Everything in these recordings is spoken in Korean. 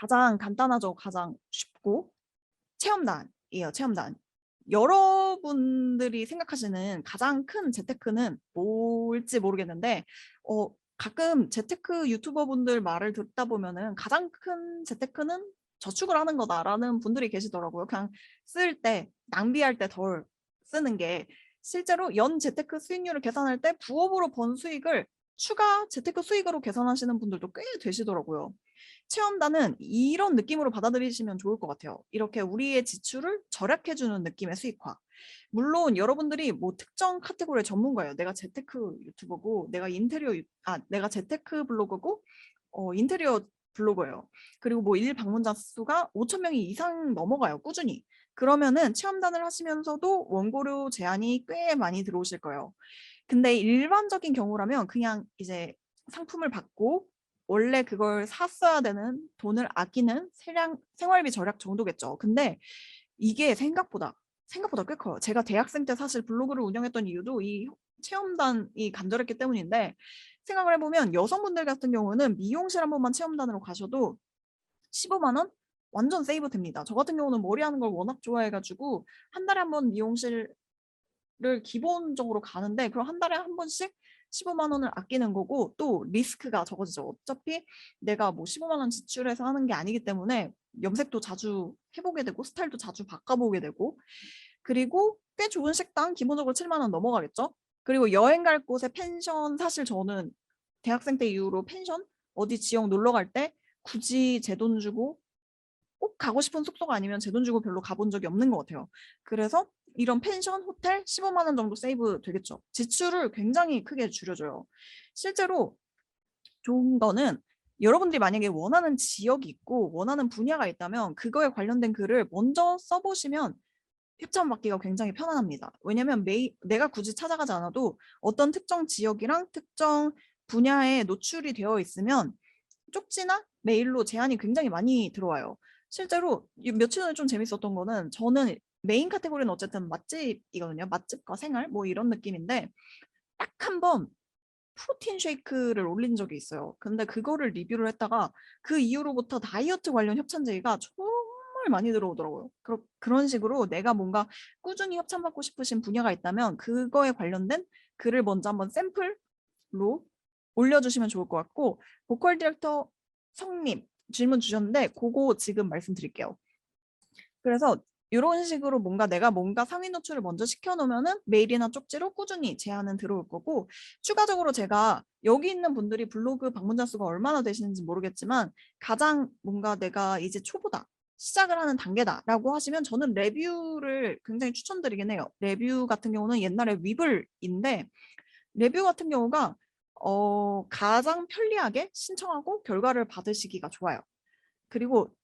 가장 간단하죠. 가장 쉽고 체험단이에요. 체험단. 여러분들이 생각하시는 가장 큰 재테크는 뭘지 모르겠는데 가끔 재테크 유튜버 분들 말을 듣다 보면은 가장 큰 재테크는 저축을 하는 거다라는 분들이 계시더라고요. 그냥 쓸 때, 낭비할 때 덜 쓰는 게 실제로 연 재테크 수익률을 계산할 때 부업으로 번 수익을 추가 재테크 수익으로 계산하시는 분들도 꽤 되시더라고요. 체험단은 이런 느낌으로 받아들이시면 좋을 것 같아요. 이렇게 우리의 지출을 절약해주는 느낌의 수익화. 물론 여러분들이 뭐 특정 카테고리의 전문가예요. 내가 재테크 유튜버고, 내가 재테크 블로거고, 인테리어 블로거예요. 그리고 뭐 일 방문자 수가 5천 명이 이상 넘어가요. 꾸준히. 그러면은 체험단을 하시면서도 원고료 제한이 꽤 많이 들어오실 거예요. 근데 일반적인 경우라면 그냥 이제 상품을 받고 원래 그걸 샀어야 되는 돈을 아끼는 생활비 절약 정도겠죠. 근데 이게 생각보다 꽤 커요. 제가 대학생 때 사실 블로그를 운영했던 이유도 이 체험단이 간절했기 때문인데 생각을 해보면 여성분들 같은 경우는 미용실 한 번만 체험단으로 가셔도 15만 원? 완전 세이브 됩니다. 저 같은 경우는 머리 하는 걸 워낙 좋아해가지고 한 달에 한 번 미용실 를 기본적으로 가는데 그럼 한 달에 한 번씩 15만 원을 아끼는 거고 또 리스크가 적어지죠. 어차피 내가 뭐 15만 원 지출해서 하는 게 아니기 때문에 염색도 자주 해보게 되고 스타일도 자주 바꿔보게 되고 그리고 꽤 좋은 식당 기본적으로 7만 원 넘어가겠죠. 그리고 여행 갈 곳에 펜션 사실 저는 대학생 때 이후로 펜션 어디 지역 놀러 갈 때 굳이 제 돈 주고 꼭 가고 싶은 숙소가 아니면 제 돈 주고 별로 가본 적이 없는 것 같아요. 그래서 이런 펜션, 호텔 15만 원 정도 세이브 되겠죠. 지출을 굉장히 크게 줄여줘요. 실제로 좋은 거는 여러분들이 만약에 원하는 지역이 있고 원하는 분야가 있다면 그거에 관련된 글을 먼저 써보시면 협찬받기가 굉장히 편안합니다. 왜냐면 내가 굳이 찾아가지 않아도 어떤 특정 지역이랑 특정 분야에 노출이 되어 있으면 쪽지나 메일로 제안이 굉장히 많이 들어와요. 실제로 며칠 전에 좀 재밌었던 거는 저는 메인 카테고리는 어쨌든 맛집이거든요. 맛집과 생활 뭐 이런 느낌인데 딱 한 번 프로틴 쉐이크를 올린 적이 있어요. 근데 그거를 리뷰를 했다가 그 이후로부터 다이어트 관련 협찬 제의가 정말 많이 들어오더라고요. 그런 식으로 내가 뭔가 꾸준히 협찬받고 싶으신 분야가 있다면 그거에 관련된 글을 먼저 한번 샘플로 올려주시면 좋을 것 같고 보컬 디렉터 성님 질문 주셨는데 그거 지금 말씀드릴게요. 그래서 이런 식으로 내가 뭔가 상위 노출을 먼저 시켜놓으면은 메일이나 쪽지로 꾸준히 제안은 들어올 거고 추가적으로 제가 여기 있는 분들이 블로그 방문자 수가 얼마나 되시는지 모르겠지만 가장 뭔가 내가 이제 초보다 시작을 하는 단계다라고 하시면 저는 레뷰를 굉장히 추천드리긴 해요. 레뷰 같은 경우는 옛날에 위블인데 레뷰 같은 경우가 가장 편리하게 신청하고 결과를 받으시기가 좋아요. 그리고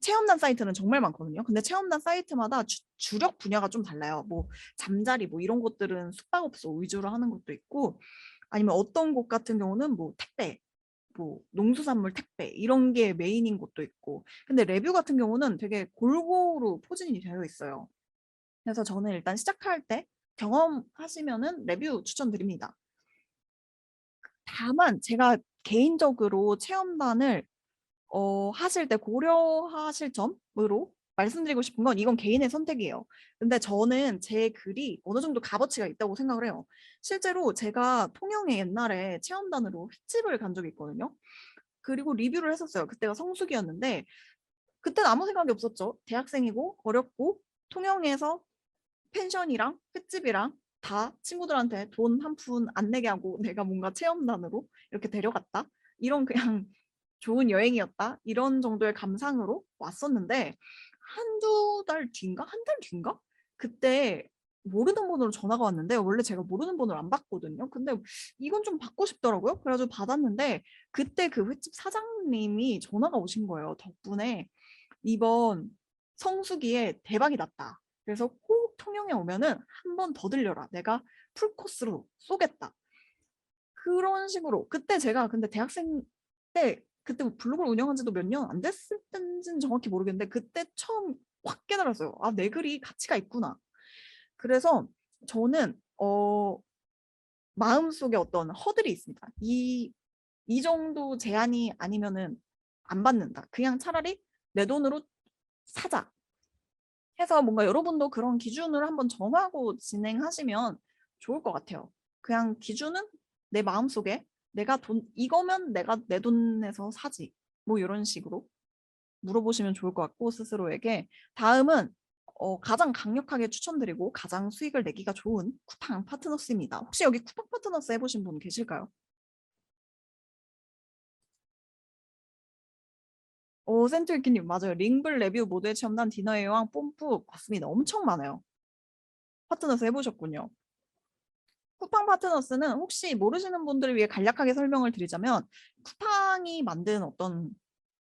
체험단 사이트는 정말 많거든요. 근데 체험단 사이트마다 주력 분야가 좀 달라요. 뭐 잠자리 뭐 이런 것들은 숙박업소 위주로 하는 것도 있고 아니면 어떤 곳 같은 경우는 뭐 택배, 뭐 농수산물 택배 이런 게 메인인 곳도 있고 근데 레뷰 같은 경우는 되게 골고루 포진이 되어 있어요. 그래서 저는 일단 시작할 때 경험하시면은 레뷰 추천드립니다. 다만 제가 개인적으로 체험단을 하실 때 고려하실 점으로 말씀드리고 싶은 건 이건 개인의 선택이에요. 근데 저는 제 글이 어느 정도 값어치가 있다고 생각을 해요. 실제로 제가 통영에 옛날에 체험단으로 횟집을 간 적이 있거든요. 그리고 리뷰를 했었어요. 그때가 성수기였는데 그때는 아무 생각이 없었죠. 대학생이고 어렵고 통영에서 펜션이랑 횟집이랑 다 친구들한테 돈 한 푼 안 내게 하고 내가 뭔가 체험단으로 이렇게 데려갔다. 이런 그냥 좋은 여행이었다. 이런 정도의 감상으로 왔었는데 한두 달 뒤인가? 한 달 뒤인가? 그때 모르는 번호로 전화가 왔는데 원래 제가 모르는 번호를 안 받거든요. 근데 이건 좀 받고 싶더라고요. 그래가지고 받았는데 그때 그 횟집 사장님이 전화가 오신 거예요. 덕분에 이번 성수기에 대박이 났다. 그래서 꼭 통영에 오면은 한 번 더 들려라. 내가 풀코스로 쏘겠다. 그런 식으로 그때 제가 근데 대학생 때 그때 블로그를 운영한 지도 몇 년 안 됐을 때인지는 정확히 모르겠는데 그때 처음 확 깨달았어요. 아, 내 글이 가치가 있구나. 그래서 저는 마음속에 어떤 허들이 있습니다. 이 정도 제한이 아니면은 안 받는다. 그냥 차라리 내 돈으로 사자 해서 뭔가 여러분도 그런 기준을 한번 정하고 진행하시면 좋을 것 같아요. 그냥 기준은 내 마음속에 내가 이거면 내가 내 돈에서 사지. 뭐 이런 식으로 물어보시면 좋을 것 같고 스스로에게. 다음은 가장 강력하게 추천드리고 가장 수익을 내기가 좋은 쿠팡 파트너스입니다. 혹시 여기 쿠팡 파트너스 해보신 분 계실까요? 센트위키님 맞아요. 링블 레뷰 모두의 체험단 디너의 여왕 뽐뿌 맞습니다. 엄청 많아요. 파트너스 해보셨군요. 쿠팡 파트너스는 혹시 모르시는 분들을 위해 간략하게 설명을 드리자면 쿠팡이 만든 어떤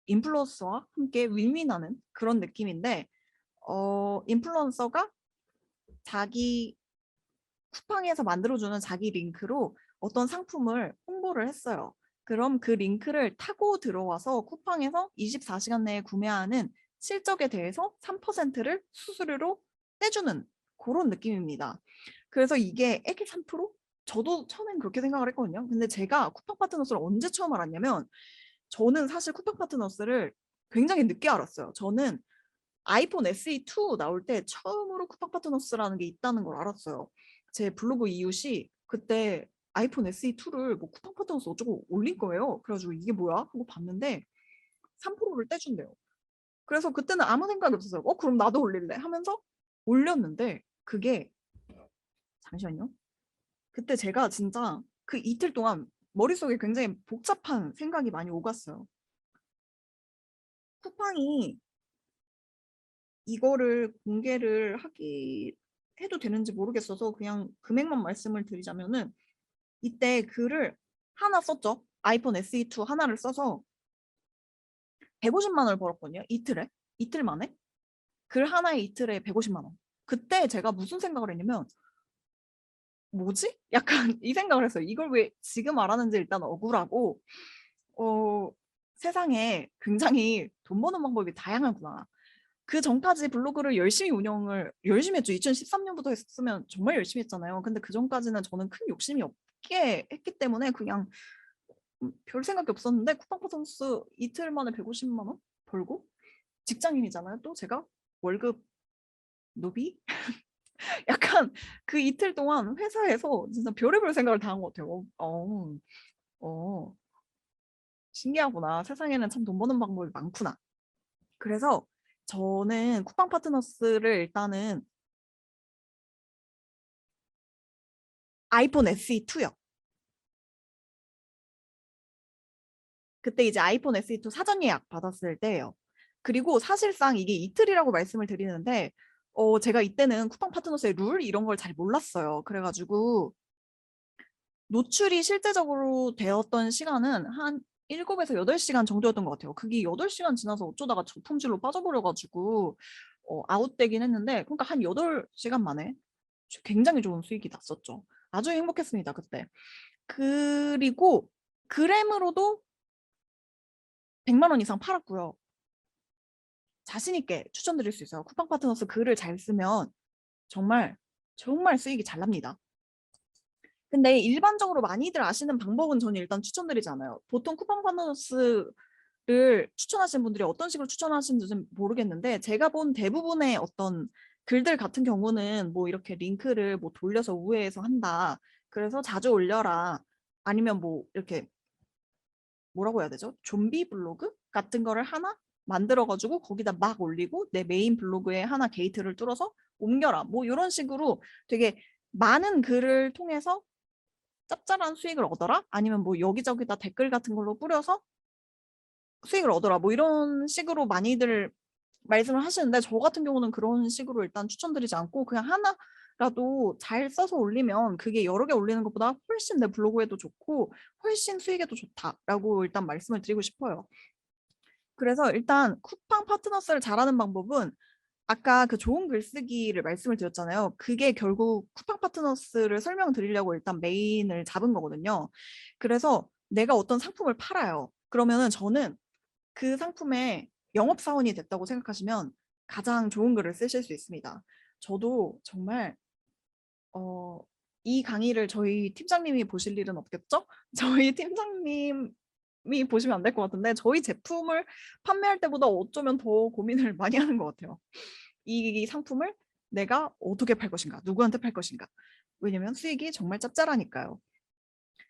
인플루언서와 함께 윈윈하는 그런 느낌인데 인플루언서가 자기 쿠팡에서 만들어주는 자기 링크로 어떤 상품을 홍보를 했어요. 그럼 그 링크를 타고 들어와서 쿠팡에서 24시간 내에 구매하는 실적에 대해서 3%를 수수료로 떼주는 그런 느낌입니다. 그래서 이게 애기 3%? 저도 처음엔 그렇게 생각을 했거든요. 근데 제가 쿠팡 파트너스를 언제 처음 알았냐면 저는 사실 쿠팡 파트너스를 굉장히 늦게 알았어요. 저는 아이폰 SE2 나올 때 처음으로 쿠팡 파트너스라는 게 있다는 걸 알았어요. 제 블로그 이웃이 그때 아이폰 SE2를 뭐 쿠팡 파트너스 어쩌고 올린 거예요. 그래가지고 이게 뭐야? 하고 봤는데 3%를 떼준대요. 그래서 그때는 아무 생각이 없었어요. 그럼 나도 올릴래 하면서 올렸는데 그게 잠시만요. 그때 제가 진짜 그 이틀 동안 머릿속에 굉장히 복잡한 생각이 많이 오갔어요. 쿠팡이 이거를 공개를 해도 되는지 모르겠어서 그냥 금액만 말씀을 드리자면은 이때 글을 하나 썼죠. 아이폰 SE2 하나를 써서 150만 원을 벌었거든요. 이틀에. 이틀 만에. 글 하나에 이틀에 150만 원. 그때 제가 무슨 생각을 했냐면 뭐지? 약간 이 생각을 했어요. 이걸 왜 지금 알았는지 일단 억울하고 어, 세상에 굉장히 돈 버는 방법이 다양하구나. 그 전까지 블로그를 열심히 했죠. 2013년부터 했으면 정말 열심히 했잖아요. 근데 그 전까지는 저는 큰 욕심이 없게 했기 때문에 그냥 별 생각이 없었는데 쿠팡 파트너스 이틀 만에 150만 원 벌고 직장인이잖아요. 또 제가 월급 노비? 약간 그 이틀 동안 회사에서 진짜 별의별 생각을 다 한 것 같아요. 어, 신기하구나. 세상에는 참 돈 버는 방법이 많구나. 그래서 저는 쿠팡 파트너스를 일단은 아이폰 SE2요. 그때 이제 아이폰 SE2 사전 예약 받았을 때예요. 그리고 사실상 이게 이틀이라고 말씀을 드리는데 제가 이때는 쿠팡 파트너스의 룰 이런 걸 잘 몰랐어요. 그래가지고 노출이 실제적으로 되었던 시간은 한 7에서 8시간 정도였던 것 같아요. 그게 8시간 지나서 어쩌다가 저품질로 빠져버려가지고 아웃되긴 했는데 그러니까 한 8시간 만에 굉장히 좋은 수익이 났었죠. 아주 행복했습니다, 그때. 그리고 그램으로도 100만 원 이상 팔았고요. 자신 있게 추천드릴 수 있어요. 쿠팡 파트너스 글을 잘 쓰면 정말 정말 수익이 잘 납니다. 근데 일반적으로 많이들 아시는 방법은 저는 일단 추천드리지 않아요. 보통 쿠팡 파트너스를 추천하시는 분들이 어떤 식으로 추천하시는지는 모르겠는데 제가 본 대부분의 어떤 글들 같은 경우는 뭐 이렇게 링크를 뭐 돌려서 우회해서 한다. 그래서 자주 올려라. 아니면 뭐 이렇게 뭐라고 해야 되죠? 좀비 블로그 같은 거를 하나 만들어가지고 거기다 막 올리고 내 메인 블로그에 하나 게이트를 뚫어서 옮겨라. 뭐 이런 식으로 되게 많은 글을 통해서 짭짤한 수익을 얻어라? 아니면 뭐 여기저기다 댓글 같은 걸로 뿌려서 수익을 얻어라. 뭐 이런 식으로 많이들 말씀을 하시는데 저 같은 경우는 그런 식으로 일단 추천드리지 않고 그냥 하나라도 잘 써서 올리면 그게 여러 개 올리는 것보다 훨씬 내 블로그에도 좋고 훨씬 수익에도 좋다라고 일단 말씀을 드리고 싶어요. 그래서 일단 쿠팡 파트너스를 잘하는 방법은 아까 그 좋은 글쓰기를 말씀을 드렸잖아요. 그게 결국 쿠팡 파트너스를 설명드리려고 일단 메인을 잡은 거거든요. 그래서 내가 어떤 상품을 팔아요. 그러면은 저는 그 상품의 영업사원이 됐다고 생각하시면 가장 좋은 글을 쓰실 수 있습니다. 저도 정말 어, 이 강의를 저희 팀장님이 보실 일은 없겠죠? 저희 팀장님 보시면 안 될 것 같은데 저희 제품을 판매할 때보다 어쩌면 더 고민을 많이 하는 것 같아요. 이 상품을 내가 어떻게 팔 것인가, 누구한테 팔 것인가. 왜냐면 수익이 정말 짭짤하니까요.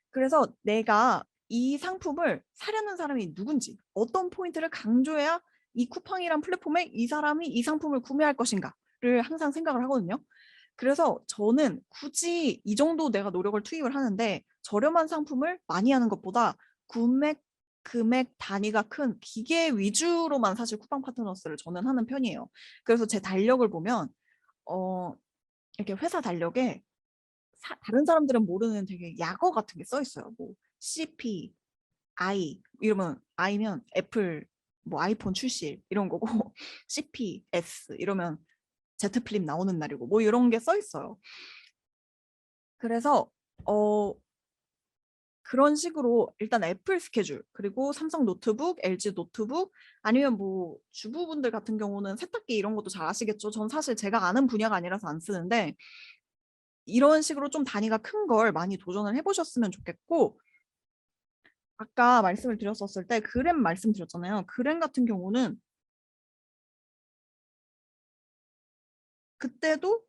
그래서 내가 이 상품을 사려는 사람이 누군지, 어떤 포인트를 강조해야 이 쿠팡이란 플랫폼에 이 사람이 이 상품을 구매할 것인가를 항상 생각을 하거든요. 그래서 저는 굳이 이 정도 내가 노력을 투입을 하는데 저렴한 상품을 많이 하는 것보다 구매 금액 단위가 큰 기계 위주로만 사실 쿠팡 파트너스를 저는 하는 편이에요. 그래서 제 달력을 보면 이렇게 회사 달력에 다른 사람들은 모르는 되게 약어 같은 게 써 있어요. 뭐 CP, I 이러면 I면 애플 뭐 아이폰 출시 이런 거고 CP, S 이러면 Z 플립 나오는 날이고 뭐 이런 게 써 있어요. 그래서 그런 식으로 일단 애플 스케줄 그리고 삼성 노트북, LG 노트북 아니면 뭐 주부분들 같은 경우는 세탁기 이런 것도 잘 아시겠죠? 전 사실 제가 아는 분야가 아니라서 안 쓰는데 이런 식으로 좀 단위가 큰 걸 많이 도전을 해보셨으면 좋겠고 아까 말씀을 드렸었을 때 그램 말씀드렸잖아요. 그램 같은 경우는 그때도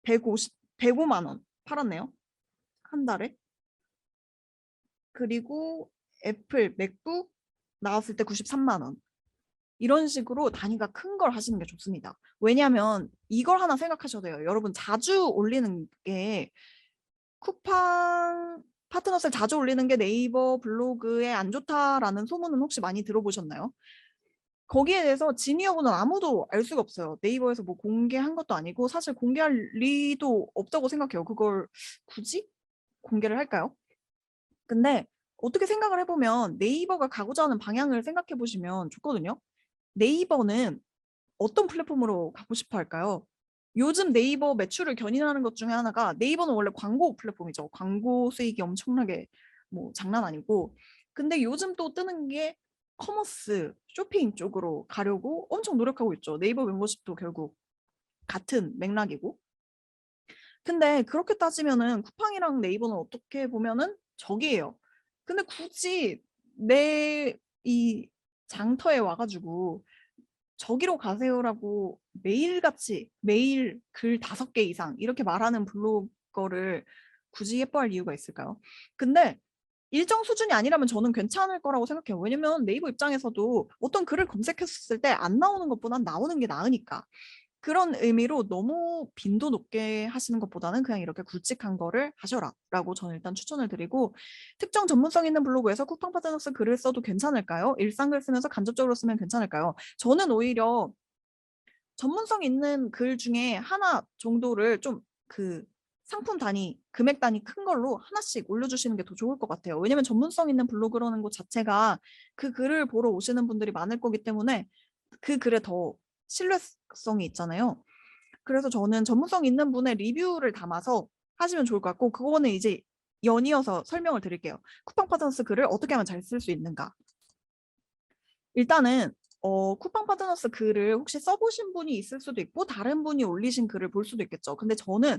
105만 원 팔았네요. 한 달에. 그리고 애플 맥북 나왔을 때 93만 원. 이런 식으로 단위가 큰 걸 하시는 게 좋습니다. 왜냐하면 이걸 하나 생각하셔도 돼요. 여러분 자주 올리는 게 쿠팡 파트너스를 자주 올리는 게 네이버 블로그에 안 좋다라는 소문은 혹시 많이 들어보셨나요? 거기에 대해서 진위 여부는 아무도 알 수가 없어요. 네이버에서 뭐 공개한 것도 아니고 사실 공개할 리도 없다고 생각해요. 그걸 굳이 공개를 할까요? 근데 어떻게 생각을 해보면 네이버가 가고자 하는 방향을 생각해 보시면 좋거든요. 네이버는 어떤 플랫폼으로 가고 싶어 할까요? 요즘 네이버 매출을 견인하는 것 중에 하나가 네이버는 원래 광고 플랫폼이죠. 광고 수익이 엄청나게 뭐 장난 아니고 근데 요즘 또 뜨는 게 커머스, 쇼핑 쪽으로 가려고 엄청 노력하고 있죠. 네이버 멤버십도 결국 같은 맥락이고 근데 그렇게 따지면은 쿠팡이랑 네이버는 어떻게 보면은 적이에요. 근데 굳이 내 이 장터에 와가지고 저기로 가세요라고 매일같이 매일 글 5개 이상 이렇게 말하는 블로거를 굳이 예뻐할 이유가 있을까요? 근데 일정 수준이 아니라면 저는 괜찮을 거라고 생각해요. 왜냐면 네이버 입장에서도 어떤 글을 검색했을 때 안 나오는 것보단 나오는 게 나으니까. 그런 의미로 너무 빈도 높게 하시는 것보다는 그냥 이렇게 굵직한 거를 하셔라 라고 저는 일단 추천을 드리고 특정 전문성 있는 블로그에서 쿠팡 파트너스 글을 써도 괜찮을까요? 일상글 쓰면서 간접적으로 쓰면 괜찮을까요? 저는 오히려 전문성 있는 글 중에 하나 정도를 좀 그 상품 단위, 금액 단위 큰 걸로 하나씩 올려주시는 게 더 좋을 것 같아요. 왜냐면 전문성 있는 블로그라는 것 자체가 그 글을 보러 오시는 분들이 많을 거기 때문에 그 글에 더 신뢰성이 있잖아요. 그래서 저는 전문성 있는 분의 리뷰를 담아서 하시면 좋을 것 같고 그거는 이제 연이어서 설명을 드릴게요. 쿠팡 파트너스 글을 어떻게 하면 잘 쓸 수 있는가. 일단은 쿠팡 파트너스 글을 혹시 써보신 분이 있을 수도 있고 다른 분이 올리신 글을 볼 수도 있겠죠. 근데 저는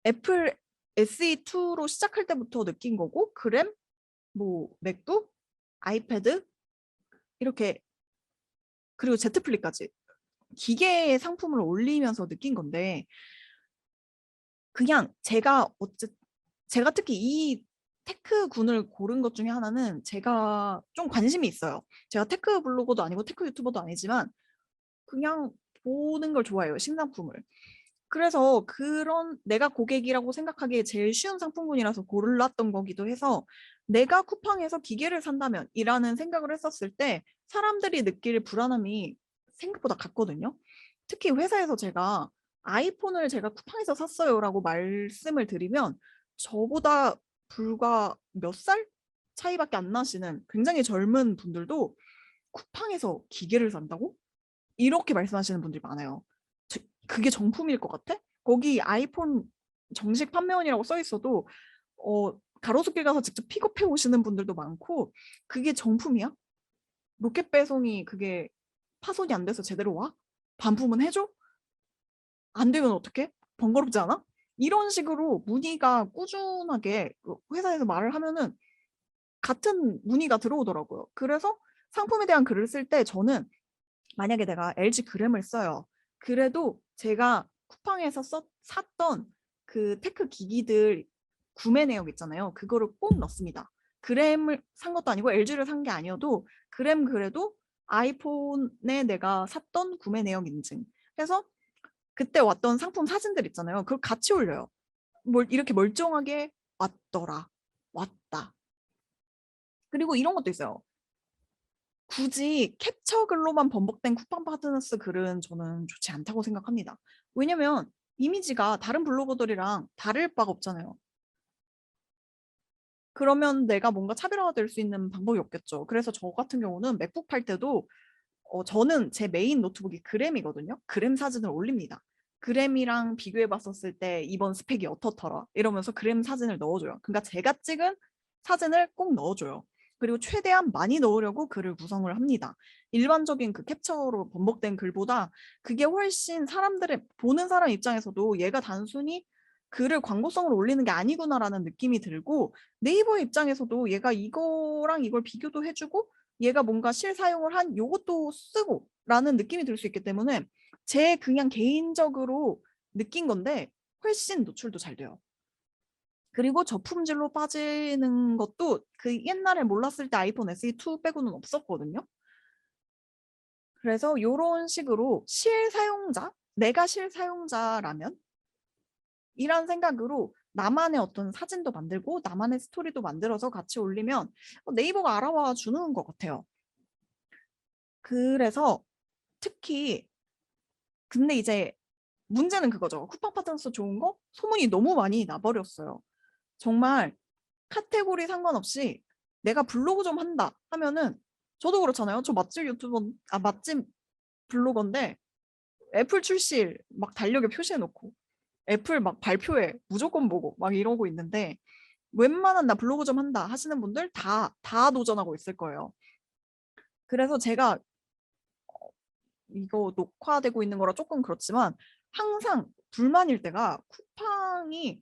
애플 SE2로 시작할 때부터 느낀 거고 그램, 뭐 맥북, 아이패드 이렇게 그리고 Z 플립까지 기계 상품을 올리면서 느낀 건데 그냥 제가 특히 이 테크군을 고른 것 중에 하나는 제가 좀 관심이 있어요. 제가 테크 블로거도 아니고 테크 유튜버도 아니지만 그냥 보는 걸 좋아해요. 신상품을. 그래서 그런 내가 고객이라고 생각하기에 제일 쉬운 상품군이라서 골랐던 거기도 해서 내가 쿠팡에서 기계를 산다면 이라는 생각을 했었을 때 사람들이 느낄 불안함이 생각보다 같거든요. 특히 회사에서 제가 아이폰을 제가 쿠팡에서 샀어요라고 말씀을 드리면 저보다 불과 몇 살 차이밖에 안 나시는 굉장히 젊은 분들도 쿠팡에서 기계를 산다고? 이렇게 말씀하시는 분들이 많아요. 그게 정품일 것 같아? 거기 아이폰 정식 판매원이라고 써 있어도 가로수길 가서 직접 픽업해 오시는 분들도 많고 그게 정품이야? 로켓 배송이 그게 파손이 안 돼서 제대로 와? 반품은 해줘? 안 되면 어떡해? 번거롭지 않아? 이런 식으로 문의가 꾸준하게 그 회사에서 말을 하면은 같은 문의가 들어오더라고요. 그래서 상품에 대한 글을 쓸 때 저는 만약에 내가 LG 그램을 써요. 그래도 제가 쿠팡에서 샀던 그 테크 기기들 구매 내역 있잖아요. 그거를 꼭 넣습니다. 그램을 산 것도 아니고 LG를 산 게 아니어도 그램 그래도 아이폰에 내가 샀던 구매 내역 인증. 그래서 그때 왔던 상품 사진들 있잖아요. 그걸 같이 올려요. 이렇게 멀쩡하게 왔더라. 왔다. 그리고 이런 것도 있어요. 굳이 캡처 글로만 번복된 쿠팡 파트너스 글은 저는 좋지 않다고 생각합니다. 왜냐면 이미지가 다른 블로거들이랑 다를 바가 없잖아요. 그러면 내가 뭔가 차별화가 될 수 있는 방법이 없겠죠. 그래서 저 같은 경우는 맥북 팔 때도 저는 제 메인 노트북이 그램이거든요. 그램 사진을 올립니다. 그램이랑 비교해 봤었을 때 이번 스펙이 어떻더라 이러면서 그램 사진을 넣어줘요. 그러니까 제가 찍은 사진을 꼭 넣어줘요. 그리고 최대한 많이 넣으려고 글을 구성을 합니다. 일반적인 그 캡처로 번복된 글보다 그게 훨씬 사람들의 보는 사람 입장에서도 얘가 단순히 글을 광고성으로 올리는 게 아니구나라는 느낌이 들고 네이버 입장에서도 얘가 이거랑 이걸 비교도 해주고 얘가 뭔가 실사용을 한 요것도 쓰고 라는 느낌이 들 수 있기 때문에 제 그냥 개인적으로 느낀 건데 훨씬 노출도 잘 돼요. 그리고 저품질로 빠지는 것도 그 옛날에 몰랐을 때 아이폰 SE2 빼고는 없었거든요. 그래서 이런 식으로 실사용자, 내가 실사용자라면 이란 생각으로 나만의 어떤 사진도 만들고 나만의 스토리도 만들어서 같이 올리면 네이버가 알아와 주는 것 같아요. 그래서 특히 근데 이제 문제는 그거죠. 쿠팡 파트너스 좋은 거 소문이 너무 많이 나버렸어요. 정말 카테고리 상관없이 내가 블로그 좀 한다 하면은 저도 그렇잖아요. 저 맛집 유튜버, 맛집 블로거인데 애플 출시일 막 달력에 표시해 놓고 애플 막 발표회 무조건 보고 막 이러고 있는데 웬만한 나 블로그 좀 한다 하시는 분들 다 도전하고 있을 거예요. 그래서 제가 이거 녹화되고 있는 거라 조금 그렇지만 항상 불만일 때가 쿠팡이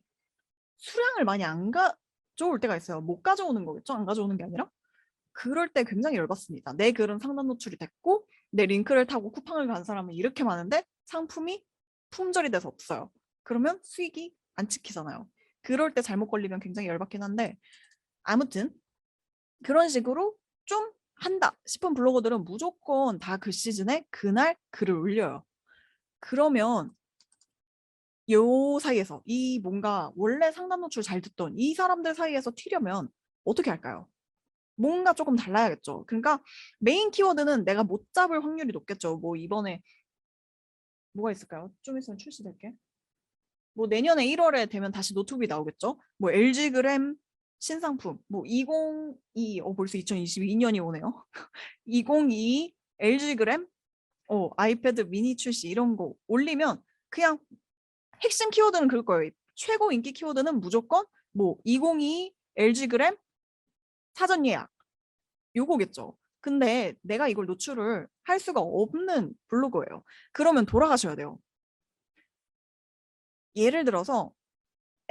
수량을 많이 안 가져올 때가 있어요. 못 가져오는 거겠죠? 안 가져오는 게 아니라? 그럴 때 굉장히 열받습니다. 내 글은 상단 노출이 됐고 내 링크를 타고 쿠팡을 간 사람은 이렇게 많은데 상품이 품절이 돼서 없어요. 그러면 수익이 안 찍히잖아요. 그럴 때 잘못 걸리면 굉장히 열받긴 한데 아무튼 그런 식으로 좀 한다 싶은 블로거들은 무조건 다 그 시즌에 그날 글을 올려요. 그러면 요 사이에서 이 뭔가 원래 상단 노출 잘 듣던 이 사람들 사이에서 튀려면 어떻게 할까요? 뭔가 조금 달라야겠죠. 그러니까 메인 키워드는 내가 못 잡을 확률이 높겠죠. 뭐 이번에 뭐가 있을까요? 좀 있으면 출시될게. 뭐 내년에 1월에 되면 다시 노트북이 나오겠죠. 뭐 LG 그램 신상품 뭐 2022 벌써 2022년이 오네요. 2022 LG 그램 아이패드 미니 출시 이런 거 올리면 그냥 핵심 키워드는 그럴 거예요. 최고 인기 키워드는 무조건 뭐 2022 LG 그램 사전 예약 요거겠죠. 근데 내가 이걸 노출을 할 수가 없는 블로거예요. 그러면 돌아가셔야 돼요. 예를 들어서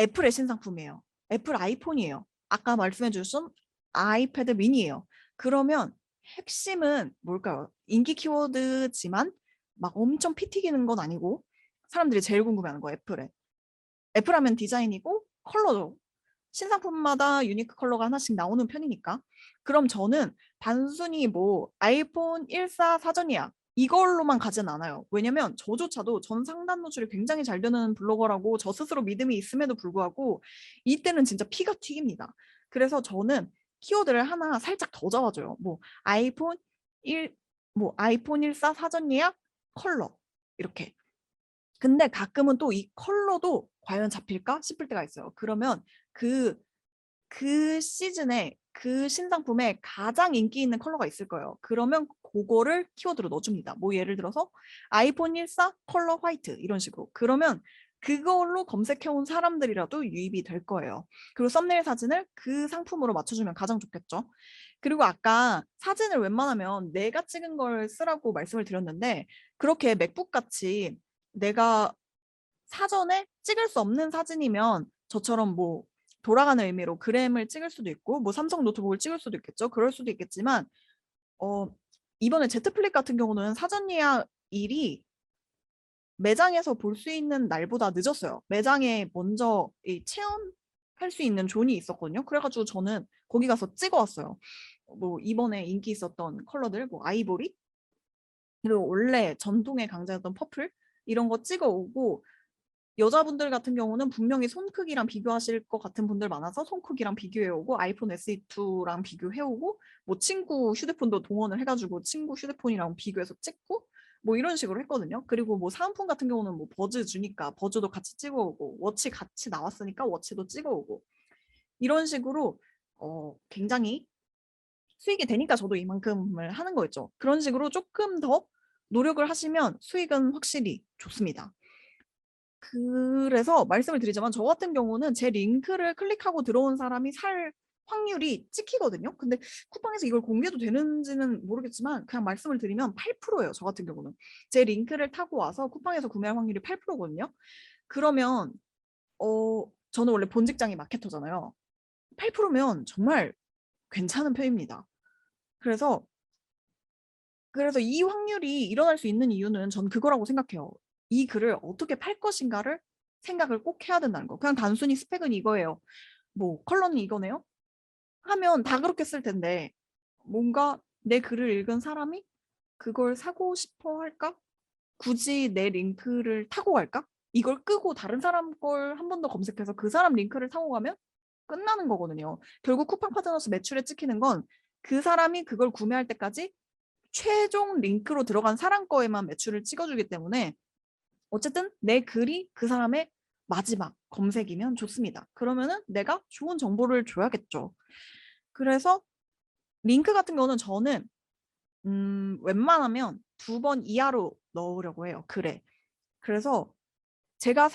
애플의 신상품이에요. 애플 아이폰이에요. 아까 말씀해 주신 아이패드 미니예요. 그러면 핵심은 뭘까요? 인기 키워드지만 막 엄청 피 튀기는 건 아니고 사람들이 제일 궁금해하는 거 애플에. 애플 하면 디자인이고 컬러죠. 신상품마다 유니크 컬러가 하나씩 나오는 편이니까. 그럼 저는 단순히 뭐 아이폰 14 사전 예약 이걸로만 가진 않아요. 왜냐면 저조차도 전 상단 노출이 굉장히 잘 되는 블로거라고 저 스스로 믿음이 있음에도 불구하고 이때는 진짜 피가 튀깁니다. 그래서 저는 키워드를 하나 살짝 더 잡아줘요. 뭐 아이폰 1, 뭐 아이폰 14 사전 예약 컬러 이렇게. 근데 가끔은 또 이 컬러도 과연 잡힐까 싶을 때가 있어요. 그러면 그, 그 시즌에 그 신상품에 가장 인기 있는 컬러가 있을 거예요. 그러면 그거를 키워드로 넣어줍니다. 뭐 예를 들어서 아이폰 14 컬러 화이트 이런 식으로. 그러면 그걸로 검색해온 사람들이라도 유입이 될 거예요. 그리고 썸네일 사진을 그 상품으로 맞춰주면 가장 좋겠죠. 그리고 아까 사진을 웬만하면 내가 찍은 걸 쓰라고 말씀을 드렸는데 그렇게 맥북 같이 내가 사전에 찍을 수 없는 사진이면 저처럼 뭐 돌아가는 의미로 그램을 찍을 수도 있고 뭐 삼성 노트북을 찍을 수도 있겠죠. 그럴 수도 있겠지만 어, 이번에 제트플릭 같은 경우는 사전 예약일이 매장에서 볼 수 있는 날보다 늦었어요. 매장에 먼저 이 체험할 수 있는 존이 있었거든요. 그래가지고 저는 거기 가서 찍어왔어요. 뭐 이번에 인기 있었던 컬러들, 뭐 아이보리, 그리고 원래 전통의 강자였던 퍼플 이런 거 찍어오고 여자분들 같은 경우는 분명히 손 크기랑 비교하실 것 같은 분들 많아서 손 크기랑 비교해오고 아이폰 SE2랑 비교해오고 뭐 친구 휴대폰도 동원을 해가지고 친구 휴대폰이랑 비교해서 찍고 뭐 이런 식으로 했거든요. 그리고 뭐 사은품 같은 경우는 뭐 버즈 주니까 버즈도 같이 찍어오고 워치 같이 나왔으니까 워치도 찍어오고 이런 식으로 굉장히 수익이 되니까 저도 이만큼을 하는 거였죠. 그런 식으로 조금 더 노력을 하시면 수익은 확실히 좋습니다. 그래서 말씀을 드리자면 저 같은 경우는 제 링크를 클릭하고 들어온 사람이 살 확률이 찍히거든요. 근데 쿠팡에서 이걸 공개도 되는지는 모르겠지만 그냥 말씀을 드리면 8%예요. 저 같은 경우는. 제 링크를 타고 와서 쿠팡에서 구매할 확률이 8%거든요. 그러면 저는 원래 본 직장이 마케터잖아요. 8%면 정말 괜찮은 편입니다. 그래서 이 확률이 일어날 수 있는 이유는 전 그거라고 생각해요. 이 글을 어떻게 팔 것인가를 생각을 꼭 해야 된다는 거. 그냥 단순히 스펙은 이거예요. 뭐 컬러는 이거네요. 하면 다 그렇게 쓸 텐데 뭔가 내 글을 읽은 사람이 그걸 사고 싶어 할까? 굳이 내 링크를 타고 갈까? 이걸 끄고 다른 사람 걸 한 번 더 검색해서 그 사람 링크를 타고 가면 끝나는 거거든요. 결국 쿠팡 파트너스 매출에 찍히는 건 그 사람이 그걸 구매할 때까지 최종 링크로 들어간 사람 거에만 매출을 찍어주기 때문에 어쨌든 내 글이 그 사람의 마지막 검색이면 좋습니다. 그러면은 내가 좋은 정보를 줘야겠죠. 그래서 링크 같은 경우는 저는 웬만하면 2번 이하로 넣으려고 해요. 글에. 그래서 제가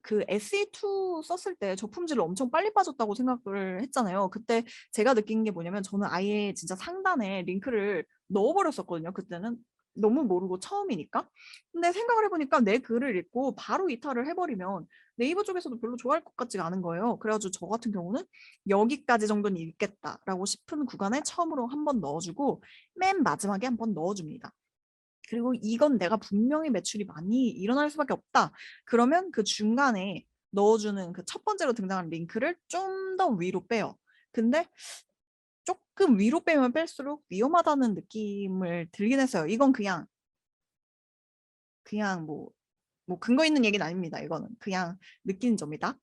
그 SE2 썼을 때 저품질을 엄청 빨리 빠졌다고 생각을 했잖아요. 그때 제가 느낀 게 뭐냐면 저는 아예 진짜 상단에 링크를 넣어버렸었거든요. 그때는 너무 모르고 처음이니까. 근데 생각을 해보니까 내 글을 읽고 바로 이탈을 해버리면 네이버 쪽에서도 별로 좋아할 것 같지가 않은 거예요. 그래가지고 저 같은 경우는 여기까지 정도는 읽겠다라고 싶은 구간에 처음으로 한 번 넣어주고 맨 마지막에 한 번 넣어줍니다. 그리고 이건 내가 분명히 매출이 많이 일어날 수밖에 없다. 그러면 그 중간에 넣어주는 그 첫 번째로 등장하는 링크를 좀 더 위로 빼요. 근데 조금 위로 빼면 뺄수록 위험하다는 느낌을 들긴 했어요. 이건 그냥 뭐 근거 있는 얘기는 아닙니다. 이거는 그냥 느끼는 점이다.